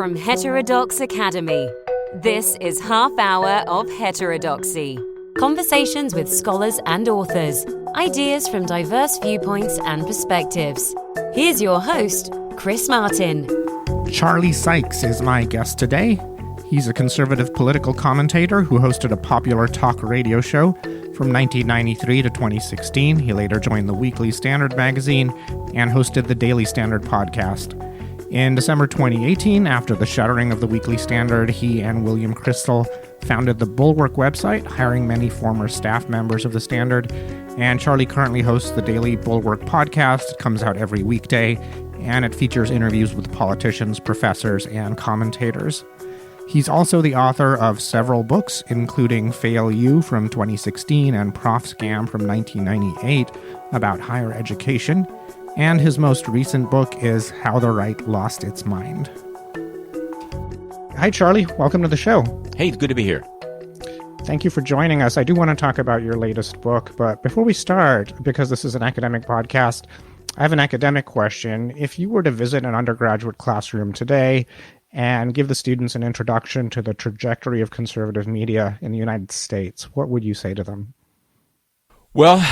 from Heterodox Academy. This is Half Hour of Heterodoxy. Conversations with scholars and authors. Ideas from diverse viewpoints and perspectives. Here's your host, Chris Martin. Charlie Sykes is my guest today. He's a conservative political commentator who hosted a popular talk radio show from 1993 to 2016. He later joined the Weekly Standard magazine and hosted the Daily Standard podcast. In December 2018, after the shuttering of the Weekly Standard, he and William Crystal founded the Bulwark website, hiring many former staff members of the Standard. And Charlie currently hosts the Daily Bulwark podcast. It comes out every weekday, and it features interviews with politicians, professors, and commentators. He's also the author of several books, including Fail You from 2016 and Prof Scam from 1998 about higher education. And his most recent book is How the Right Lost Its Mind. Hi, Charlie. Welcome to the show. Hey, it's good to be here. Thank you for joining us. I do want to talk about your latest book, but before we start, because this is an academic podcast, I have an academic question. If you were to visit an undergraduate classroom today and give the students an introduction to the trajectory of conservative media in the United States, what would you say to them? Well,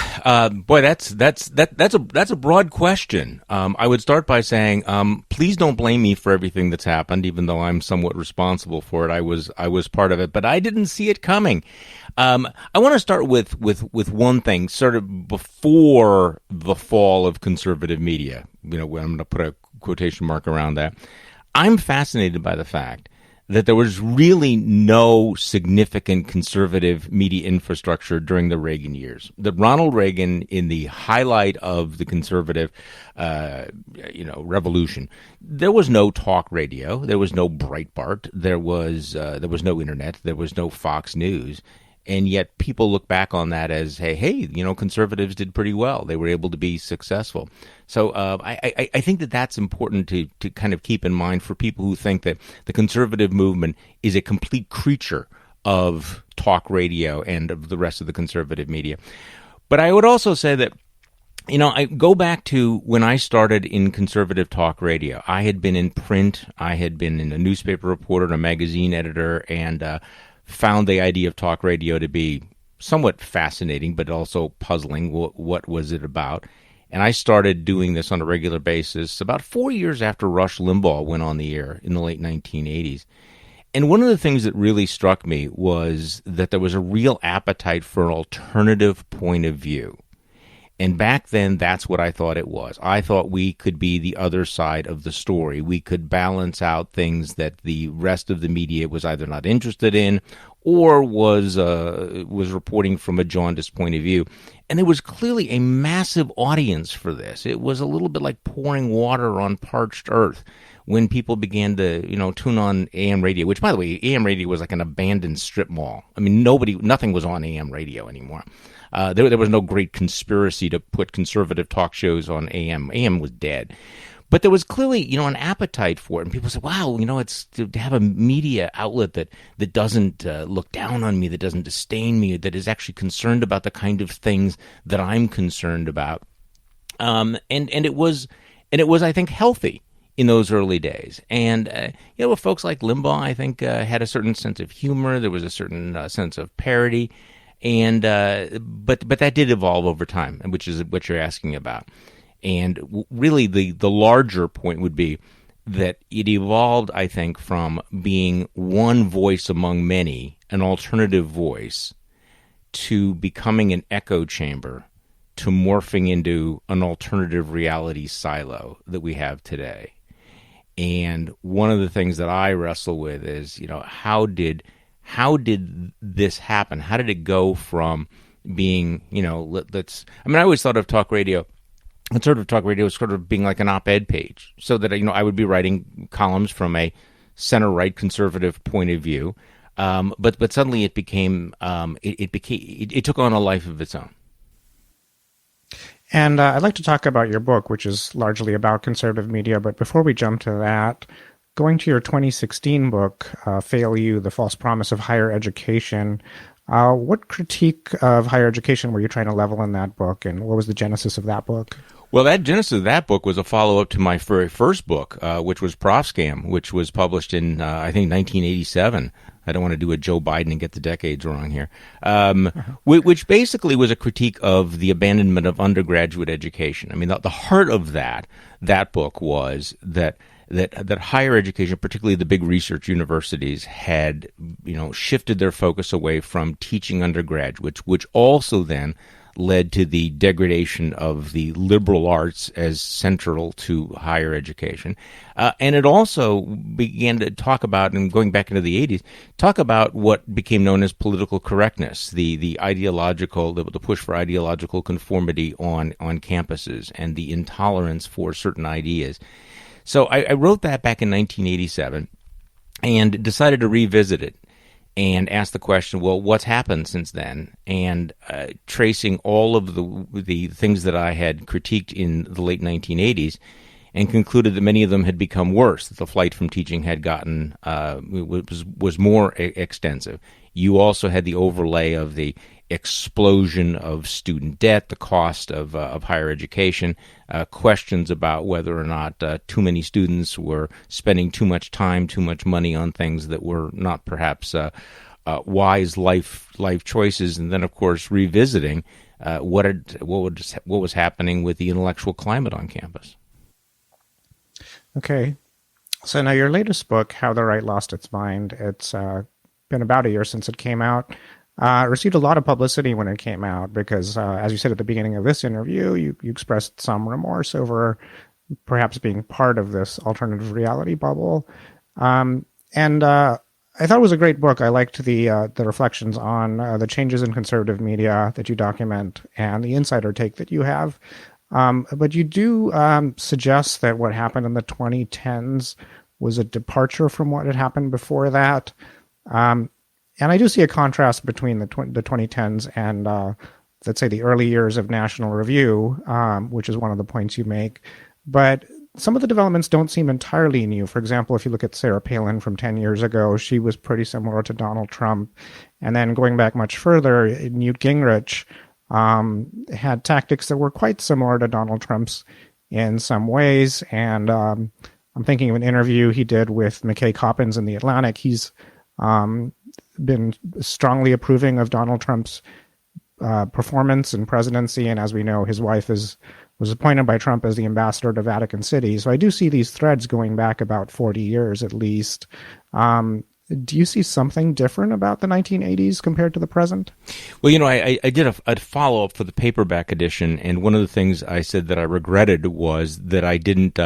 boy, that's a broad question. I would start by saying, please don't blame me for everything that's happened, even though I'm somewhat responsible for it. I was part of it, but I didn't see it coming. I want to start with one thing, sort of before the fall of conservative media. You know, I'm going to put a quotation mark around that. I'm fascinated by the fact that there was really no significant conservative media infrastructure during the Reagan years. That Ronald Reagan, in the highlight of the conservative, revolution, there was no talk radio, there was no Breitbart, there was no internet, there was no Fox News. And yet people look back on that as, hey, conservatives did pretty well. They were able to be successful. So I think that that's important to kind of keep in mind for people who think that the conservative movement is a complete creature of talk radio and of the rest of the conservative media. But I would also say that, I go back to when I started in conservative talk radio. I had been in print. I had been a newspaper reporter and a magazine editor, and found the idea of talk radio to be somewhat fascinating, but also puzzling. What was it about? And I started doing this on a regular basis about 4 years after Rush Limbaugh went on the air in the late 1980s. And one of the things that really struck me was that there was a real appetite for an alternative point of view. And back then, that's what I thought it was. I thought we could be the other side of the story. We could balance out things that the rest of the media was either not interested in or was reporting from a jaundiced point of view. And there was clearly a massive audience for this. It was a little bit like pouring water on parched earth when people began to, tune on AM radio, which, by the way, AM radio was like an abandoned strip mall. I mean, nothing was on AM radio anymore. There was no great conspiracy to put conservative talk shows on AM. AM was dead. But there was clearly, an appetite for it. And people said, wow, it's to have a media outlet that doesn't look down on me, that doesn't disdain me, that is actually concerned about the kind of things that I'm concerned about. And it was, I think, healthy in those early days. And, with folks like Limbaugh, I think, had a certain sense of humor. There was a certain sense of parody. And but that did evolve over time, which is what you're asking about. And really the larger point would be that it evolved, I think, from being one voice among many, an alternative voice, to becoming an echo chamber, to morphing into an alternative reality silo that we have today. And one of the things that I wrestle with is, how did this happen? How did it go from being, I always thought of talk radio, conservative talk radio as sort of being like an op-ed page, so that, I would be writing columns from a center-right conservative point of view. But suddenly it became, it took on a life of its own. And I'd like to talk about your book, which is largely about conservative media. But before we jump to that, going to your 2016 book, Fail You, The False Promise of Higher Education, what critique of higher education were you trying to level in that book, and what was the genesis of that book? Well, that genesis of that book was a follow-up to my very first book, which was Prof Scam, which was published in, I think, 1987. I don't want to do a Joe Biden and get the decades wrong here, which basically was a critique of the abandonment of undergraduate education. I mean, the heart of that book was that higher education, particularly the big research universities, had shifted their focus away from teaching undergraduates, which also then led to the degradation of the liberal arts as central to higher education. And it also began to talk about, and going back into the 80s, talk about what became known as political correctness, the push for ideological conformity on campuses and the intolerance for certain ideas. So I wrote that back in 1987 and decided to revisit it and ask the question, well, what's happened since then? And tracing all of the things that I had critiqued in the late 1980s, and concluded that many of them had become worse, that the flight from teaching had gotten was more extensive. You also had the overlay of the explosion of student debt, the cost of higher education, questions about whether or not too many students were spending too much time, too much money on things that were not perhaps wise life choices, and then of course revisiting what was happening with the intellectual climate on campus. Okay, so now your latest book, How the Right Lost Its Mind, it's been about a year since it came out. Received a lot of publicity when it came out because, as you said at the beginning of this interview, you expressed some remorse over perhaps being part of this alternative reality bubble. And I thought it was a great book. I liked the reflections on the changes in conservative media that you document and the insider take that you have. But you do suggest that what happened in the 2010s was a departure from what had happened before that. And I do see a contrast between the 2010s and, let's say, the early years of National Review, which is one of the points you make. But some of the developments don't seem entirely new. For example, if you look at Sarah Palin from 10 years ago, she was pretty similar to Donald Trump. And then going back much further, Newt Gingrich had tactics that were quite similar to Donald Trump's in some ways. And I'm thinking of an interview he did with McKay Coppins in The Atlantic. He's been strongly approving of Donald Trump's performance and presidency, and as we know, his wife was appointed by Trump as the ambassador to Vatican City. So I do see these threads going back about 40 years at least. Do you see something different about the 1980s compared to the present? Well, I did a follow-up for the paperback edition, and one of the things I said that I regretted was that I didn't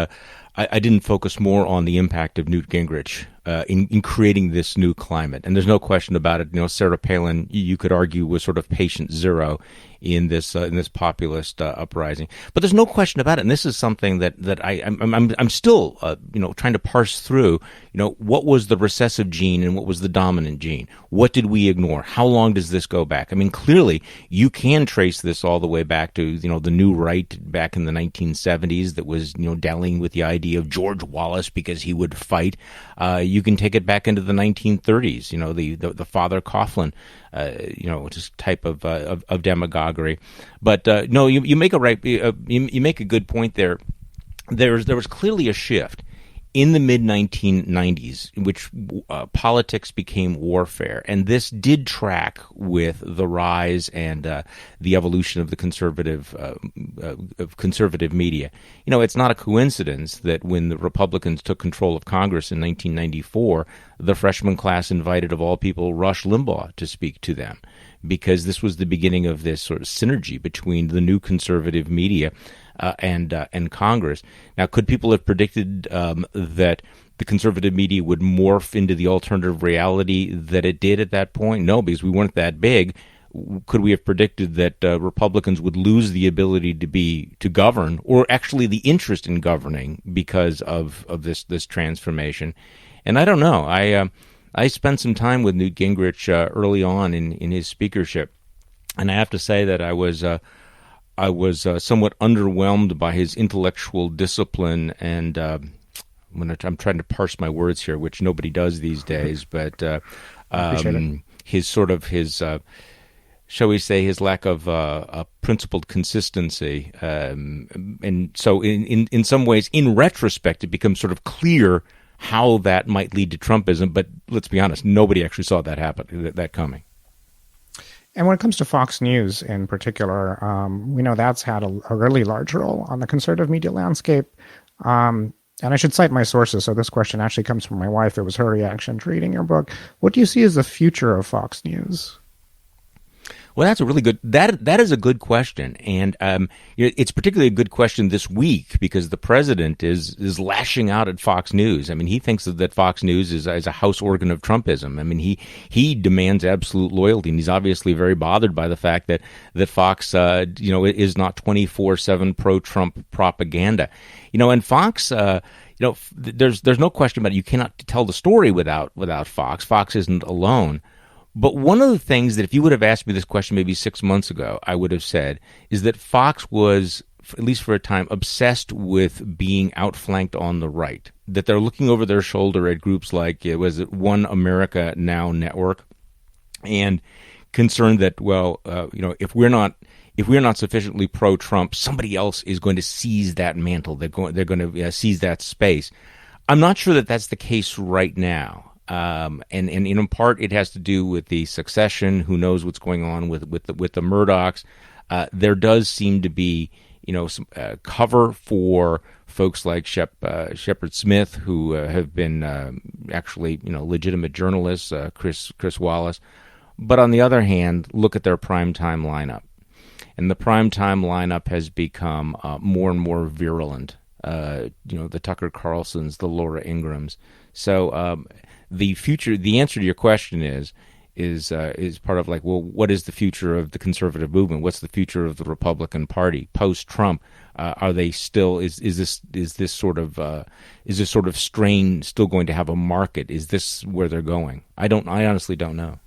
focus more on the impact of Newt Gingrich in creating this new climate. And there's no question about it. Sarah Palin, you could argue, was sort of patient zero in this populist uprising. But there's no question about it. And this is something that I'm still trying to parse through. What was the recessive gene and what was the dominant gene? What did we ignore? How long does this go back? I mean, clearly you can trace this all the way back to the new right back in the 1970s that was dallying with the idea of George Wallace because he would fight. You can take it back into the 1930s. The Father Coughlin, just type of demagoguery. But no, you make you make a good point there. There was clearly a shift in the mid-1990s in which politics became warfare, and this did track with the rise and the evolution of the conservative media. It's not a coincidence that when the Republicans took control of Congress in 1994, the freshman class invited, of all people, Rush Limbaugh to speak to them, because this was the beginning of this sort of synergy between the new conservative media and Congress. Now, could people have predicted that the conservative media would morph into the alternative reality that it did at that point? No, because we weren't that big. Could we have predicted that Republicans would lose the ability to govern, or actually the interest in governing, because of this transformation? And I don't know. I spent some time with Newt Gingrich early on in his speakership, and I have to say that I was somewhat underwhelmed by his intellectual discipline, and I'm trying to parse my words here, which nobody does these days. But his shall we say, his lack of principled consistency. And so in some ways, in retrospect, it becomes sort of clear how that might lead to Trumpism. But let's be honest, nobody actually saw that happen, that coming. And when it comes to Fox News in particular, we know that's had a really large role on the conservative media landscape. And I should cite my sources. So this question actually comes from my wife. It was her reaction to reading your book. What do you see as the future of Fox News? Well, that's a really good. That is a good question, and it's particularly a good question this week because the president is lashing out at Fox News. I mean, he thinks that Fox News is a house organ of Trumpism. I mean, he demands absolute loyalty, and he's obviously very bothered by the fact that Fox, is not 24/7 pro-Trump propaganda. And Fox. There's no question about it. You cannot tell the story without Fox. Fox isn't alone. But one of the things that if you would have asked me this question maybe 6 months ago, I would have said is that Fox was, at least for a time, obsessed with being outflanked on the right, that they're looking over their shoulder at groups like, One America Now Network, and concerned that, if we're not sufficiently pro-Trump, somebody else is going to seize that mantle. They're going to seize that space. I'm not sure that that's the case right now. And in part, it has to do with the succession. Who knows what's going on with the Murdochs? There does seem to be, some cover for folks like Shepard Smith, who have been actually, legitimate journalists. Chris Wallace. But on the other hand, look at their primetime lineup, and the primetime lineup has become more and more virulent. The Tucker Carlsons, the Laura Ingrams. So. The answer to your question is part of what is the future of the conservative movement? What's the future of the Republican Party post Trump? Are they still is this sort of strain still going to have a market? Is this where they're going? I honestly don't know.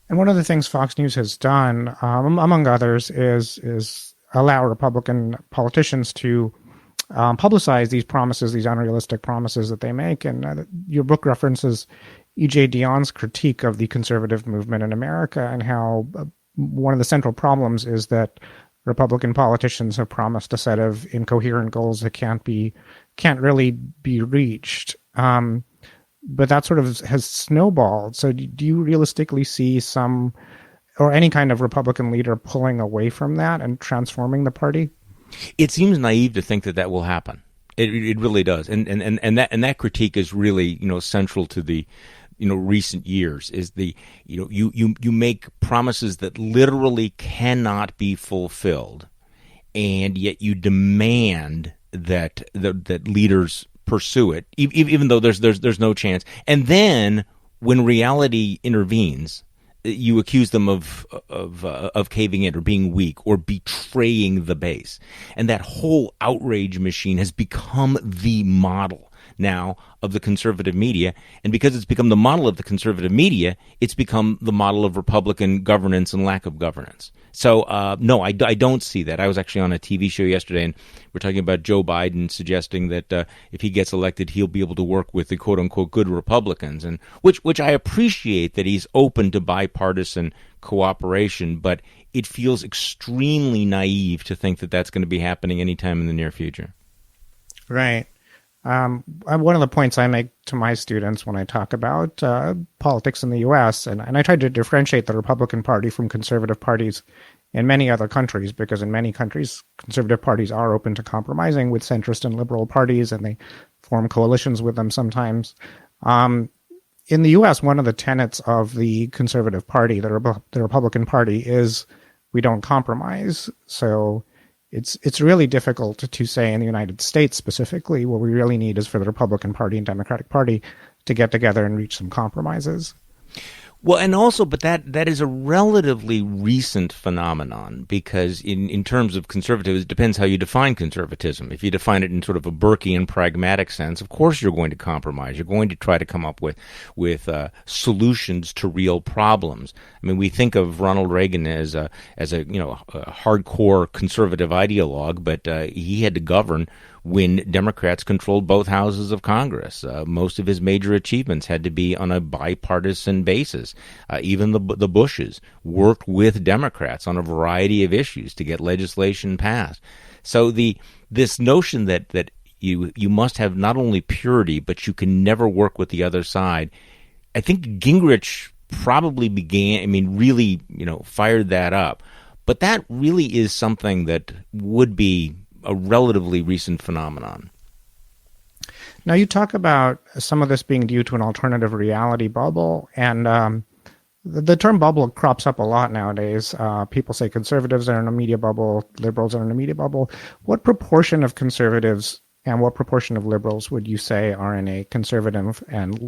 And one of the things Fox News has done, among others, is allow Republican politicians to publicize these promises, these unrealistic promises that they make. And your book references E.J. Dionne's critique of the conservative movement in America and how one of the central problems is that Republican politicians have promised a set of incoherent goals that can't really be reached. But that sort of has snowballed. So do you realistically see some or any kind of Republican leader pulling away from that and transforming the party? It seems naive to think that will happen. It really does, and that critique is really central to the recent years. Is you make promises that literally cannot be fulfilled, and yet you demand that leaders pursue it, even though there's no chance. And then when reality intervenes, you accuse them of caving in or being weak or betraying the base. And that whole outrage machine has become the model now of the conservative media. And because it's become the model of the conservative media, it's become the model of Republican governance and lack of governance. So, no, I don't see that. I was actually on a TV show yesterday, and we're talking about Joe Biden suggesting that if he gets elected, he'll be able to work with the quote-unquote good Republicans, and which I appreciate that he's open to bipartisan cooperation, but it feels extremely naive to think that that's going to be happening anytime in the near future. Right. One of the points I make to my students when I talk about politics in the U.S., and I try to differentiate the Republican Party from conservative parties in many other countries, because in many countries, conservative parties are open to compromising with centrist and liberal parties, and they form coalitions with them sometimes. In the U.S., one of the tenets of the conservative party, the Republican Party, is we don't compromise. So it's really difficult to say in the United States specifically what we really need is for the Republican Party and Democratic Party to get together and reach some compromises. Well, and also, but that is a relatively recent phenomenon, because in terms of conservatism, it depends how you define conservatism. If you define it in sort of a Burkean pragmatic sense, of course you're going to compromise. You're going to try to come up with solutions to real problems. I mean, we think of Ronald Reagan as a hardcore conservative ideologue, but he had to govern when Democrats controlled both houses of Congress. Most of his major achievements had to be on a bipartisan basis. Even the Bushes worked with Democrats on a variety of issues to get legislation passed. So this notion that you must have not only purity, but you can never work with the other side, I think Gingrich probably really, fired that up. But that really is something that would be a relatively recent phenomenon. Now, you talk about some of this being due to an alternative reality bubble, and the term bubble crops up a lot nowadays. People say conservatives are in a media bubble, liberals are in a media bubble. What proportion of conservatives and what proportion of liberals would you say are in a conservative and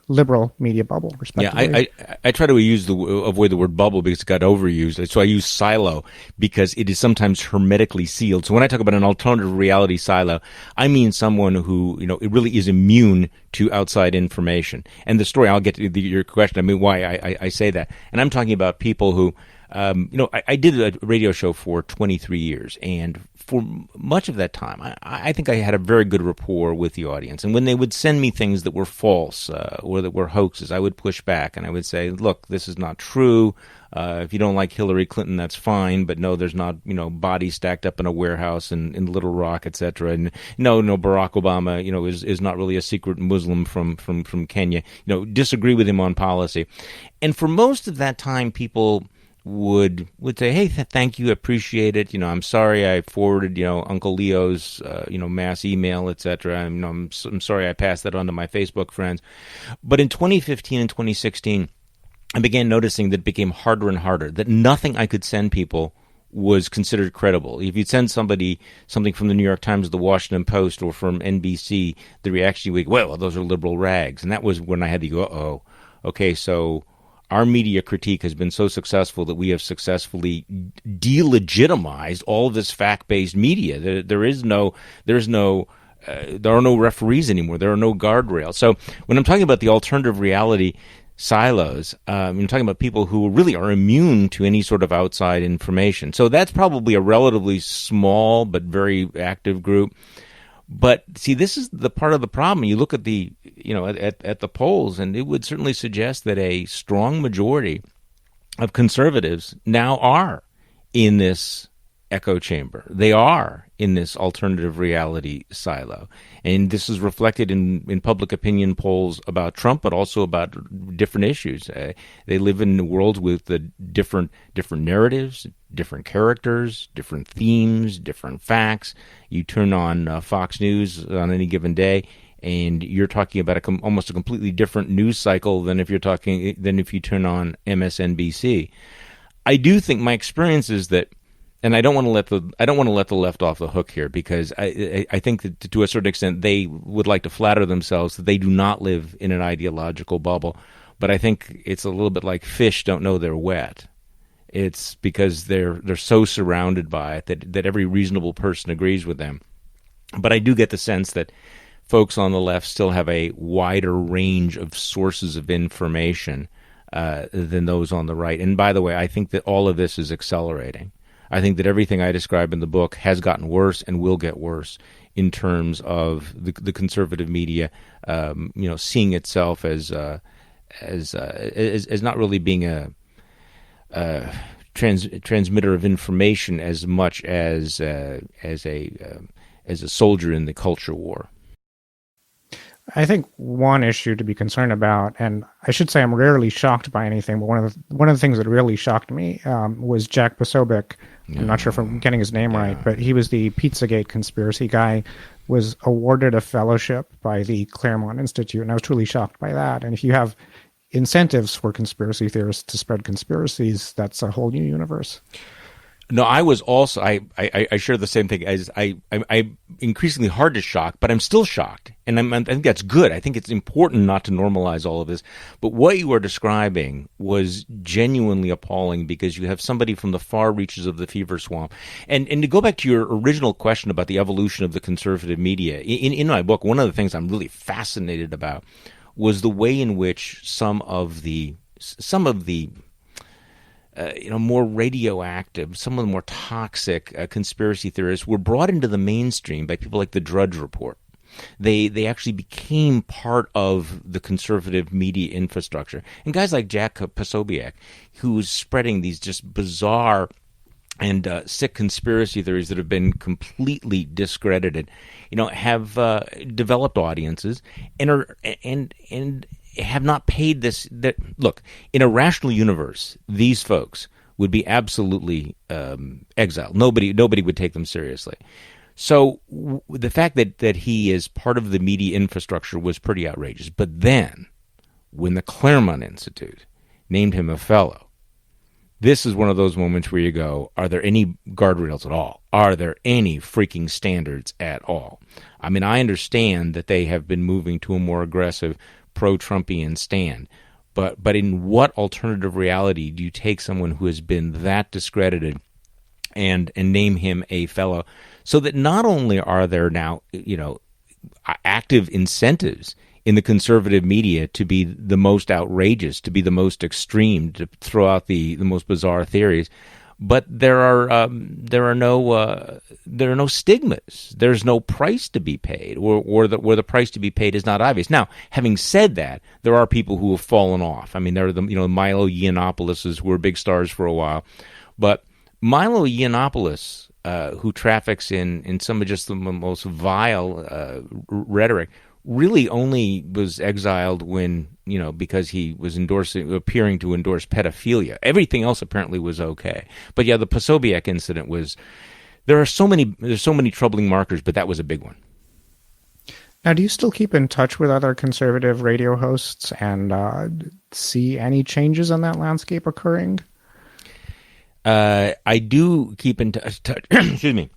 liberal media bubble, respectively? Yeah, I try to avoid the word bubble because it got overused. So I use silo because it is sometimes hermetically sealed. So when I talk about an alternative reality silo, I mean someone who, it really is immune to outside information. And the story, I'll get to your question, I mean, why I say that. And I'm talking about people who, I did a radio show for 23 years, and for much of that time, I think I had a very good rapport with the audience. And when they would send me things that were false or that were hoaxes, I would push back and I would say, look, this is not true. If you don't like Hillary Clinton, that's fine. But no, there's not, bodies stacked up in a warehouse in Little Rock, etc. And no, Barack Obama, is not really a secret Muslim from Kenya. Disagree with him on policy. And for most of that time, people would say, hey, thank you, appreciate it. I'm sorry I forwarded, Uncle Leo's, mass email, etc. I'm sorry I passed that on to my Facebook friends. But in 2015 and 2016, I began noticing that it became harder and harder, that nothing I could send people was considered credible. If you'd send somebody something from the New York Times, the Washington Post, or from NBC, the reaction would be, well, those are liberal rags. And that was when I had to go, uh-oh, okay, so our media critique has been so successful that we have successfully delegitimized all of this fact-based media. There are no referees anymore. There are no guardrails. So when I'm talking about the alternative reality silos, I'm talking about people who really are immune to any sort of outside information. So that's probably a relatively small but very active group. But see, this is the part of the problem. You look at the, at the polls, and it would certainly suggest that a strong majority of conservatives now are in this echo chamber. They are in this alternative reality silo. And this is reflected in public opinion polls about Trump, but also about different issues. They live in worlds with the different narratives, different characters, different themes, different facts. You turn on Fox News on any given day, and you're talking about almost a completely different news cycle than if you turn on MSNBC. I do think my experience is that, and I don't want to let the left off the hook here, because I think that to a certain extent they would like to flatter themselves that they do not live in an ideological bubble. But I think it's a little bit like fish don't know they're wet. It's because they're so surrounded by it that every reasonable person agrees with them. But I do get the sense that folks on the left still have a wider range of sources of information than those on the right. And by the way, I think that all of this is accelerating. I think that everything I describe in the book has gotten worse and will get worse in terms of the conservative media, seeing itself as not really being a transmitter of information as much as a soldier in the culture war. I think one issue to be concerned about, and I should say I'm rarely shocked by anything, but one of the things that really shocked me was Jack Sobiech. I'm not sure if I'm getting his name right, but he was the Pizzagate conspiracy guy, was awarded a fellowship by the Claremont Institute, and I was truly shocked by that. And if you have incentives for conspiracy theorists to spread conspiracies, that's a whole new universe. No, I was also, I share the same thing as I'm increasingly hard to shock, but I'm still shocked. And I think that's good. I think it's important not to normalize all of this. But what you are describing was genuinely appalling, because you have somebody from the far reaches of the fever swamp. And to go back to your original question about the evolution of the conservative media, in my book, one of the things I'm really fascinated about was the way in which some of the more radioactive, some of the more toxic conspiracy theorists were brought into the mainstream by people like the Drudge Report. They actually became part of the conservative media infrastructure. And guys like Jack Posobiec, who's spreading these just bizarre and sick conspiracy theories that have been completely discredited, have developed audiences and have not paid this. Look, in a rational universe, these folks would be absolutely exiled. Nobody would take them seriously. So the fact that he is part of the media infrastructure was pretty outrageous. But then, when the Claremont Institute named him a fellow, this is one of those moments where you go, are there any guardrails at all? Are there any freaking standards at all? I mean, I understand that they have been moving to a more aggressive pro-Trumpian stand, but in what alternative reality do you take someone who has been that discredited and name him a fellow? So that not only are there now, active incentives in the conservative media to be the most outrageous, to be the most extreme, to throw out the most bizarre theories, but there are no stigmas. There's no price to be paid, or where the price to be paid is not obvious. Now, having said that, there are people who have fallen off. I mean, there are the Milo Yiannopoulos who were big stars for a while, but Milo Yiannopoulos, who traffics in some of just the most vile rhetoric, really only was exiled when, because he was appearing to endorse pedophilia. Everything else apparently was okay. But yeah, the Posobiec incident there's so many troubling markers, but that was a big one. Now, do you still keep in touch with other conservative radio hosts and see any changes in that landscape occurring? I do keep in touch. Excuse me.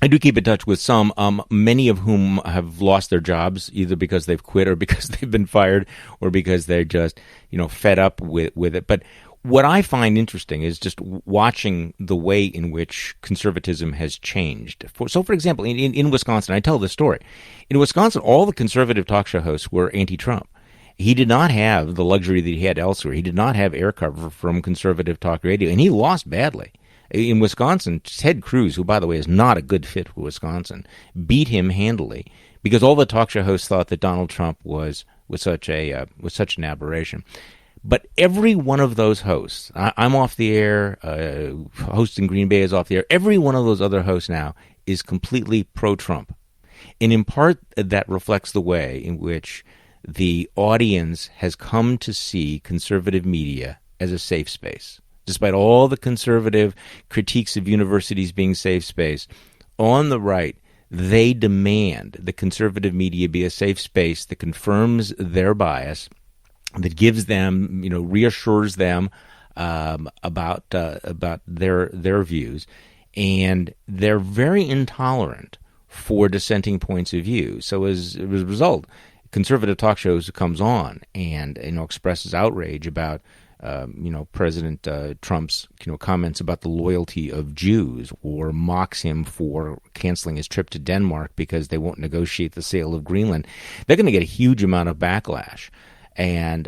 I do keep in touch with some, many of whom have lost their jobs, either because they've quit or because they've been fired or because they're just, fed up with it. But what I find interesting is just watching the way in which conservatism has changed. For example, in Wisconsin, I tell this story. In Wisconsin, all the conservative talk show hosts were anti-Trump. He did not have the luxury that he had elsewhere. He did not have air cover from conservative talk radio, and he lost badly. In Wisconsin, Ted Cruz, who, by the way, is not a good fit for Wisconsin, beat him handily because all the talk show hosts thought that Donald Trump was such an aberration. But every one of those hosts, I'm off the air, host in Green Bay is off the air, every one of those other hosts now is completely pro-Trump. And in part, that reflects the way in which the audience has come to see conservative media as a safe space. Despite all the conservative critiques of universities being safe space, on the right, they demand the conservative media be a safe space that confirms their bias, that gives them, reassures them about their views, and they're very intolerant for dissenting points of view. So as a result, conservative talk shows comes on and expresses outrage about President Trump's comments about the loyalty of Jews, or mocks him for canceling his trip to Denmark because they won't negotiate the sale of Greenland, they're going to get a huge amount of backlash. And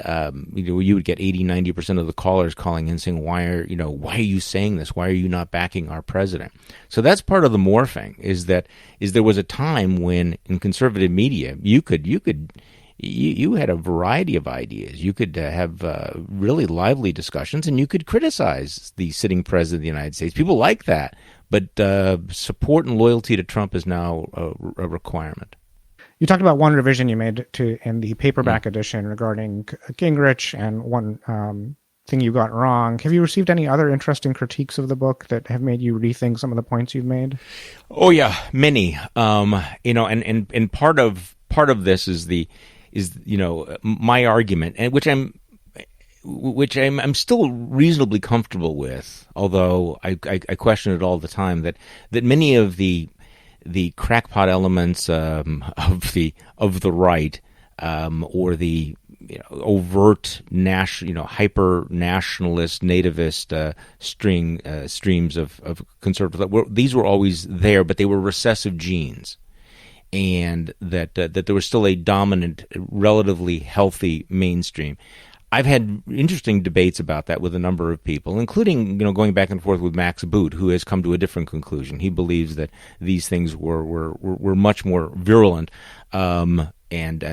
you would get 80-90% of the callers calling in saying, why are you saying this? Why are you not backing our president? So that's part of the morphing. Is there was a time when in conservative media you had a variety of ideas. You could have really lively discussions, and you could criticize the sitting president of the United States. People like that, but support and loyalty to Trump is now a requirement. You talked about one revision you made in the paperback edition regarding Gingrich, and one thing you got wrong. Have you received any other interesting critiques of the book that have made you rethink some of the points you've made? Oh yeah, many. And part of this is my argument, and which I'm still reasonably comfortable with, although I question it all the time, that many of the crackpot elements of the right, or the overt hyper nationalist nativist streams of conservative, these were always there, but they were recessive genes. And that there was still a dominant, relatively healthy mainstream. I've had interesting debates about that with a number of people, including, going back and forth with Max Boot, who has come to a different conclusion. He believes that these things were much more virulent, and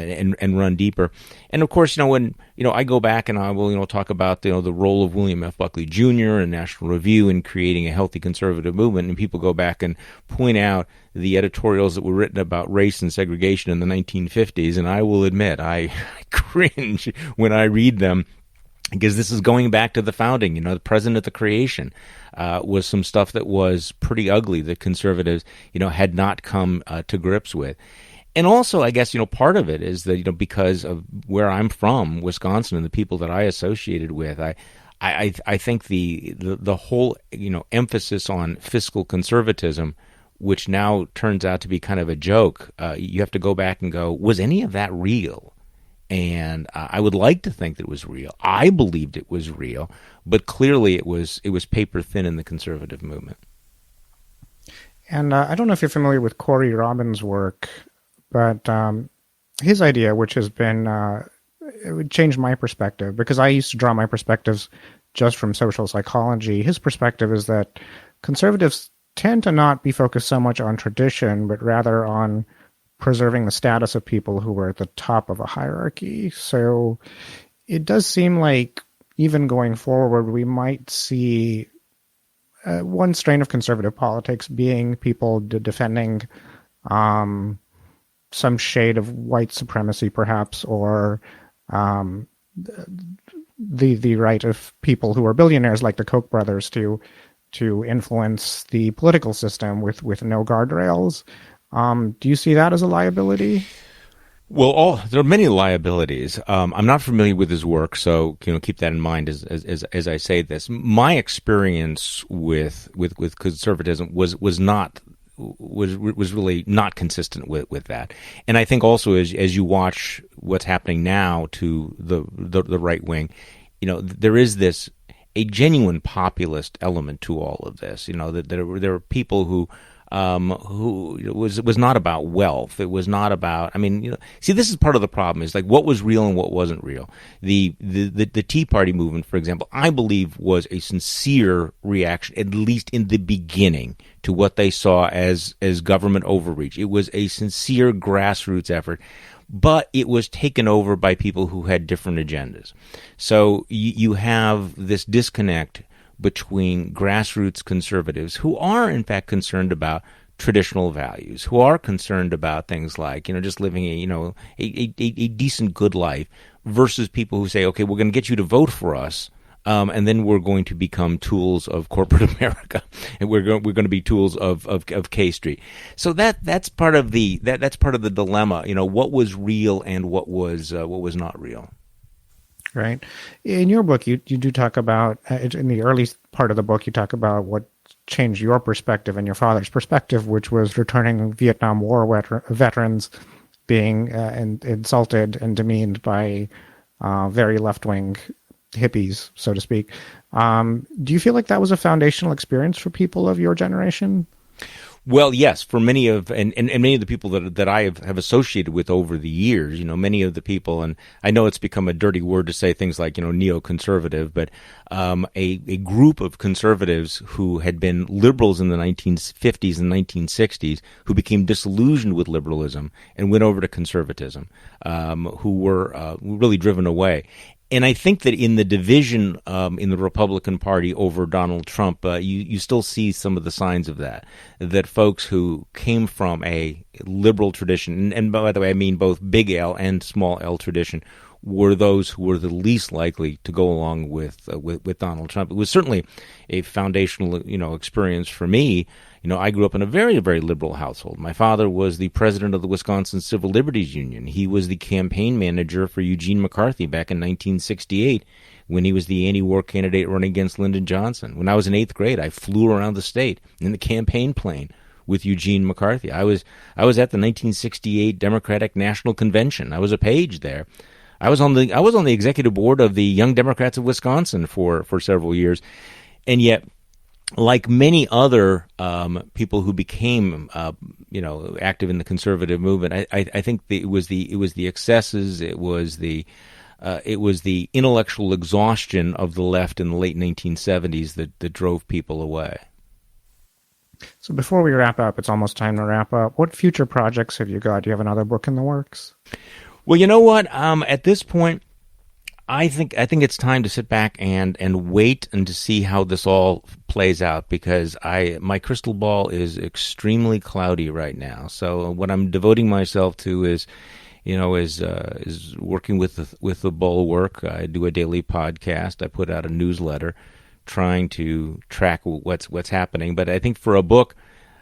run deeper. And of course, when I go back and I will talk about the role of William F. Buckley Jr. and National Review in creating a healthy conservative movement, and people go back and point out the editorials that were written about race and segregation in the 1950s, and I will admit I cringe when I read them, because this is going back to the founding. The President of the Creation was some stuff that was pretty ugly that conservatives had not come to grips with. And also, I guess, part of it is that, because of where I'm from, Wisconsin, and the people that I associated with, I think the whole, emphasis on fiscal conservatism, which now turns out to be kind of a joke, you have to go back and go, was any of that real? And I would like to think that it was real. I believed it was real, but clearly it was paper thin in the conservative movement. And I don't know if you're familiar with Cory Robbins' work, but his idea, which has been, it would change my perspective, because I used to draw my perspectives just from social psychology. His perspective is that conservatives tend to not be focused so much on tradition, but rather on preserving the status of people who were at the top of a hierarchy. So it does seem like even going forward, we might see one strain of conservative politics being people defending some shade of white supremacy, perhaps, or the right of people who are billionaires, like the Koch brothers, to influence the political system with no guardrails. Do you see that as a liability? Well, there are many liabilities. I'm not familiar with his work, so keep that in mind as I say this. My experience with conservatism was really not consistent with that. And I think also as you watch what's happening now to the right wing, there is a genuine populist element to all of this. That there are people who was not about wealth. It was not about. See, this is part of the problem. Is like what was real and what wasn't real. The Tea Party movement, for example, I believe was a sincere reaction, at least in the beginning, to what they saw as government overreach. It was a sincere grassroots effort, but it was taken over by people who had different agendas. So you have this disconnect between grassroots conservatives who are, in fact, concerned about traditional values, who are concerned about things like, just living a decent, good life, versus people who say, okay, we're going to get you to vote for us, and then we're going to become tools of corporate America, and we're going to be tools of K Street. So that's part of the dilemma. What was real and what was not real. Right. In your book, you do talk about, in the early part of the book, you talk about what changed your perspective and your father's perspective, which was returning Vietnam War veterans being insulted and demeaned by very left-wing hippies, so to speak. Do you feel like that was a foundational experience for people of your generation? Well, yes, for many of and many of the people that I have associated with over the years, many of the people, and I know it's become a dirty word to say things like neoconservative, but a group of conservatives who had been liberals in the 1950s and 1960s, who became disillusioned with liberalism and went over to conservatism, who were really driven away. And I think that in the division in the Republican Party over Donald Trump, you still see some of the signs of that folks who came from a liberal tradition, and by the way, I mean both big L and small L tradition, were those who were the least likely to go along with Donald Trump. It was certainly a foundational, experience for me. I grew up in a very, very liberal household. My father was the president of the Wisconsin Civil Liberties Union. He was the campaign manager for Eugene McCarthy back in 1968 when he was the anti-war candidate running against Lyndon Johnson. When I was in 8th grade, I flew around the state in the campaign plane with Eugene McCarthy. I was at the 1968 Democratic National Convention. I was a page there. I was on the executive board of the Young Democrats of Wisconsin for several years, and yet, like many other people who became active in the conservative movement, I think it was the excesses, it was the it was the intellectual exhaustion of the left in the late 1970s that drove people away. So before we wrap up, it's almost time to wrap up. What future projects have you got? Do you have another book in the works? Well, you know what? At this point, I think it's time to sit back and wait and to see how this all plays out, because my crystal ball is extremely cloudy right now. So what I'm devoting myself to is working with the Bulwark. I do a daily podcast. I put out a newsletter, trying to track what's happening. But I think for a book,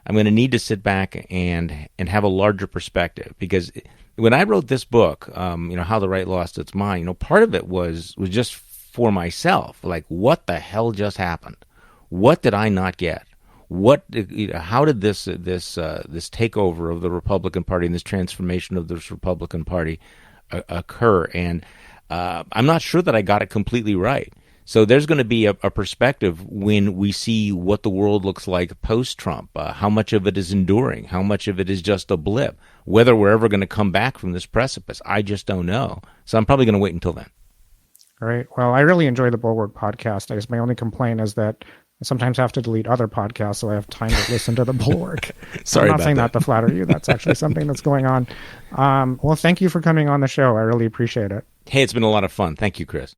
I'm going to need to sit back and have a larger perspective, because when I wrote this book, How the Right Lost Its Mind, part of it was just for myself. Like, what the hell just happened? What did I not get? How did this takeover of the Republican Party and this transformation of this Republican Party occur? And I'm not sure that I got it completely right. So there's going to be a perspective when we see what the world looks like post-Trump, how much of it is enduring, how much of it is just a blip, whether we're ever going to come back from this precipice. I just don't know. So I'm probably going to wait until then. All right. Well, I really enjoy the Bulwark podcast. I guess my only complaint is that I sometimes have to delete other podcasts so I have time to listen to the Bulwark. Sorry I'm not about saying that to flatter you. That's actually something that's going on. Well, thank you for coming on the show. I really appreciate it. Hey, it's been a lot of fun. Thank you, Chris.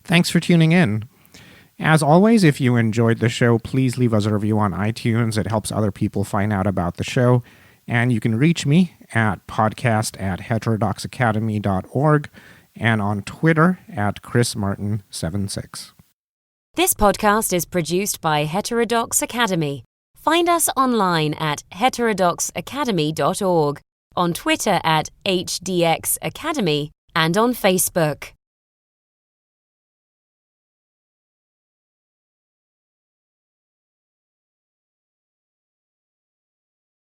Thanks for tuning in. As always, if you enjoyed the show, please leave us a review on iTunes. It helps other people find out about the show. And you can reach me at podcast@heterodoxacademy.org and on Twitter at ChrisMartin76. This podcast is produced by Heterodox Academy. Find us online at heterodoxacademy.org, on Twitter at HDX Academy, and on Facebook.